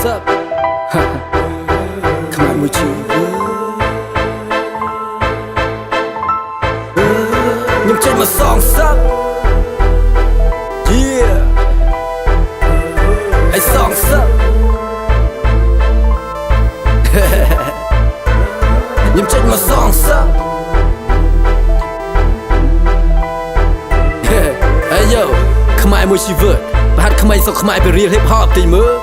up ខ្មែរមួយជីវិតខ្ញុំចេញមកសងសឹក Yeah ไอ้สองសឹកខ្ញុំចេញមកសងសឹក Hey yo ខ្មែរមួយជីវិតប្រហែលខ្មែរសុខខ្មែរពីរៀល hip hop ទីមើល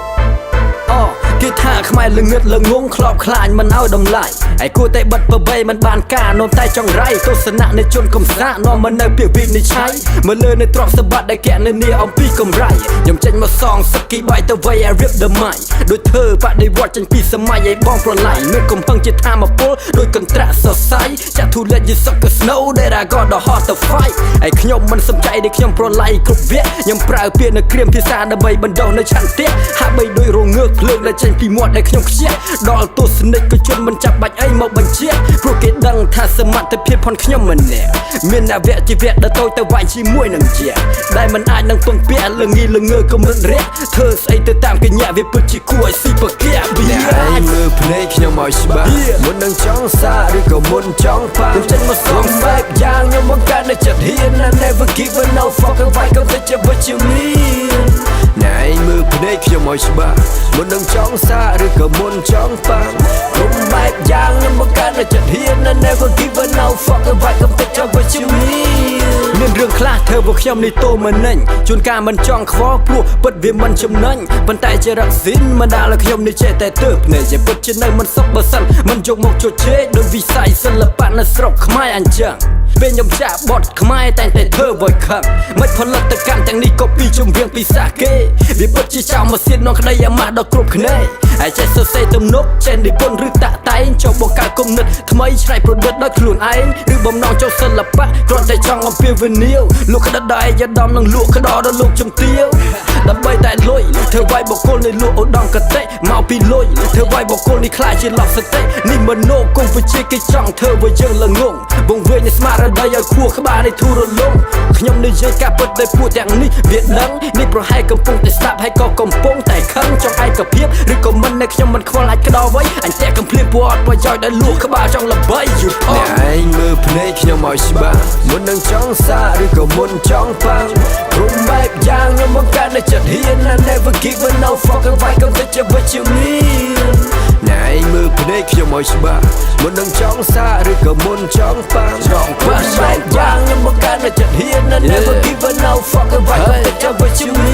គេថាខ្មែរល្ងឹតល្ងងខ្លោបខ្លាញមិនឲ្យតម្លៃឯគួរតែបិទប្របីមិនបានការនោមតែចង្រៃទស្សនៈនៃជនកំសាកនាំមកនៅពីវិនិច្ឆ័យមើលលើនៅទ្រព្យសម្បត្តិដែលកណនីអំពីកំរៃខ្ញុំចេញមកសងសឹកគីបាយទៅវ័យ I rip the mic ដូចធ្វើបដិវត្តចេញពីសម័យឲ្យបងប្រឡ័យមានកំហឹងជាធម្មពលដូចកន្ត្រាក់សរសៃចាក់ធូលិតយីសុក snow that I got the heart to fight ឯខ្ញុំមិនសំចៃដែលខ្ញុំប្រឡ័យគ្រប់វគ្គខ្ញុំប្រើពាក្យនៅក្រៀមភាសាដើម្បីបណ្ដុះនៅឆន្ទៈហាក់បីដូចរងើកភ្លើងដែលចេញពីមាត់ដែលខ្ញុំខ្ជិះដល់ទស្សនិកជនមិនចាប់បាច់អីមកបញ្ជាព្រោះគេដឹងថាសមត្ថភាពផងខ្ញុំម្នាក់មានអវជីវៈដ៏តូចទៅវាយជាមួយនឹងជាដែលមិនអាចនឹងពឹងពាក់លងីលងើកំរិតរះធ្វើស្អីទៅតាមកញ្ញាវាពិតជាគួរឲ្យស៊ីប្រកាសអ្នកឯងមើលភ្នែកខ្ញុំឲ្យច្បាស់មុននឹងចង់សារឬក៏មុនចង់ប៉ាខ្ញុំចេញមកសងបែបយ៉ាងខ្ញុំបង្កើតនៅចិត្តហ៊ាន I never give a no fuck វាយក៏ទៅជាវិជ្ជមានអ្នកឯងមើលភ្នែកខ្ញុំឲ្យច្បាស់មុននឹងចង់សារឬក៏មុនចង់ប៉ាខ្ញុំបែបយ៉ាងខ្ញុំបង្កើតនៅចិត្តហ៊ាន I never give a no fuck វាយក៏ទៅជាវិជ្ជមានរឿងខ្លះធ្វើពួកខ្ញុំនេះតូមិនណេញជួនកាលមិនចង់ខ្វល់ព្រោះពិតវាមិនចំណេញប៉ុន្តែជារកស៊ីនមិនដាល់ឲ្យខ្ញុំនេះចេះតែទើបភ្នែកជាពិតជានៅមិនសុខបើសិនមិនយកមកជជែកដោយវិស័យសិល្បៈនៅស្រុកខ្មែរអញ្ចឹងពេលខ្ញុំចាក់បទខ្មែរតែងតែធ្វើវយខឹងមិនផលិតកម្មទាំងនេះក៏ពីជំរៀងពីសាគេវាពិតជាចោលមកសៀតនងក្តីអាម៉ាស់ដល់គ្រប់គ្នាហើយចេះសរសេរទំនុកចេះនិពន្ធឬតាក់តែងចូលបង្កើតគំនិតថ្មីច្នៃប្រឌិតដោយខ្លួនឯងឬបំណងចូលសិល្បៈគ្រាន់តែចង់អំពាវនាវលោកក្តិតដល់ឯកឧត្តមនឹងលក់ក្តោដល់លោកជំទាវដើម្បីតែលុយធ្វើវាយបុគ្គលនៃលោកឧត្តមកតិមកពីលុយធ្វើវាយបុគ្គលនេះខ្លាចជាឡោះសតិនេះមនោគមវិជ្ជាគេចង់ធ្វើឲ្យយើងល្ងងបងវេនៃស្មារតីឲ្យខួរក្បាលនៃធូររលំខ្ញុំនិយាយការពិតដោយពួកទាំងនេះវាដឹងនេះប្រហែលកំពុងតែស្ដាប់ហើយក៏កំពុងតែខឹងចង់ឯកភាពឬក៏មិននៅខ្ញុំមិនខ្វល់អាចក្តោໄວអញតែកំភ្លៀងពួកអត់ប្រយោជន៍ដែលលួក្បាលចង់ល្បីយូផអ្នកឯងមើលភ្នែកខ្ញុំឲ្យច្បាស់មុននឹងចង់សារឬក៏មុនចង់ប៉ាំងគ្រប់បែបយ៉ាងខ្ញុំបង្កើតនៅចិត្តហ៊ាន I never give a no fuck វាយក៏ទៅជាវិជ្ជមានអ្នកឯងមើលភ្នែកខ្ញុំឲ្យច្បាស់មុននឹងចង់សារឬក៏មុនចង់ប៉ាំងគ្រប់បែបយ៉ាងខ្ញុំបង្កើតនៅចិត្តហ៊ាន I never give a no fuck វាយក៏ទៅជាវិជ្ជមា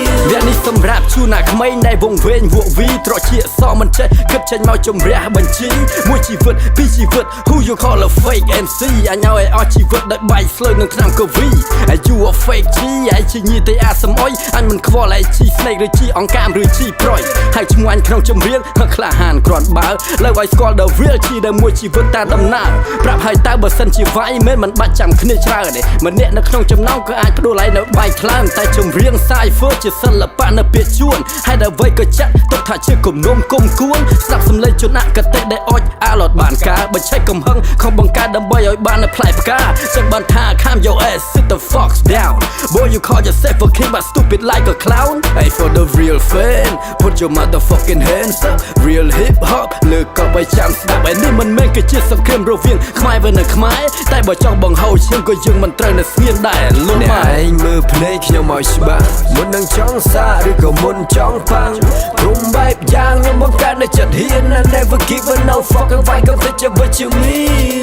នវានេះសម្រាប់ជួនណាក្មេងដែលវងវែងវក់វីត្រជាសមិនចេះគិតចេញមកជំរះបញ្ជីមួយជីវិតពីរជីវិត Who you call a fake MC អញឲ្យអស់ជីវិតដោយបាយស្លើនឹងឆ្នាំកូវីហើយ you a fake G ហើយជាញីតែអាសំអុយអញមិនខ្វល់ឲ្យជីស្នេកឬជីអង្កាមឬជីប្រយហើយឈ្មោះអញក្នុងចម្រៀងក្លាហានគ្រាន់បើលើឲ្យស្គាល់ the real G ដែលមួយជីវិតតែដំណើរប្រាប់ឲ្យតើបើសិនជាវាយមិនបាច់ចាំគ្នាច្រើនទេម្នាក់នៅក្នុងចំណោមក៏អាចផ្ដួលឲ្យនៅបាយខ្លាំងតែចម្រៀង Cypher ជាសិល្បៈនៅពាក្យជួនហើយដល់អ្វីក៏ចាក់ទុកថាជាគំនុំគុំគួនស្ដាប់សំឡេងជនអកតេដែលអុចអាឡត់បានការបញ្ឆេះកំហឹងខំបង្កើតដើម្បីឲ្យបាននៅផ្លែផ្កាចឹងបានថា calm your ass sit the fox down boy you call yourself a king but stupid like a clown hey for the real fan put your motherfucking hands up real hip hop លើកក៏ឲ្យចាំស្ដាប់ឯនេះមិនមែនគឺជាសង្គ្រាមរវាងខ្មែរvớiនៅខ្មែរតែបើចង់បង្ហូរឈាមក៏យើងមិនត្រូវនៅស្ងៀមដែរលោកម៉ែឯងមើលភ្នែកខ្ញុំឲ្យច្បាស់មុននឹងចង់សារឬក៏មុនចង់ប៉ាំងគ្រប់បែបយ៉ាងខ្ញុំបង្កើតនៅចិត្តហ៊ាន I never give a no fuck វាយក៏ទៅជាវិជ្ជមា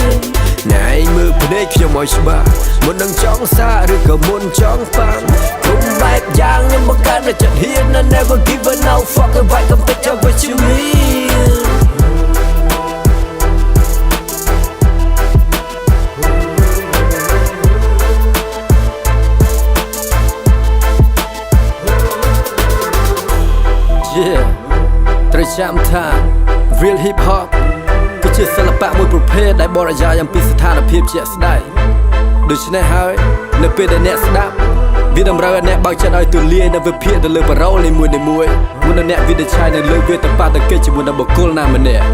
នអ្នកឯងមើលភ្នែកខ្ញុំឲ្យច្បាស់មុននឹងចង់សារឬក៏មុនចង់ប៉ាំងគ្រប់បែបយ៉ាងខ្ញុំបង្កើតនៅចិត្តហ៊ាន I never give a no fuck វាយក៏ទៅជាវិជ្ជមានត្រូវចាំថា real hip hop គឺជាសិល្បៈមួយប្រភេទដែលបរិយាយអំពីស្ថានភាពជាក់ស្ដែងដូច្នេះហើយនៅពេលដែលអ្នកស្ដាប់វាតម្រូវឲ្យអ្នកបើកចិត្តឲ្យទូលាយនៅវិភាគទៅលើប៉ារ៉ូលនីមួយៗមុននឹងអ្នកវិនិច្ឆ័យនៅលើវាតបាតកិច្ចជាមួយនឹងបុគ្គលណាម្នាក់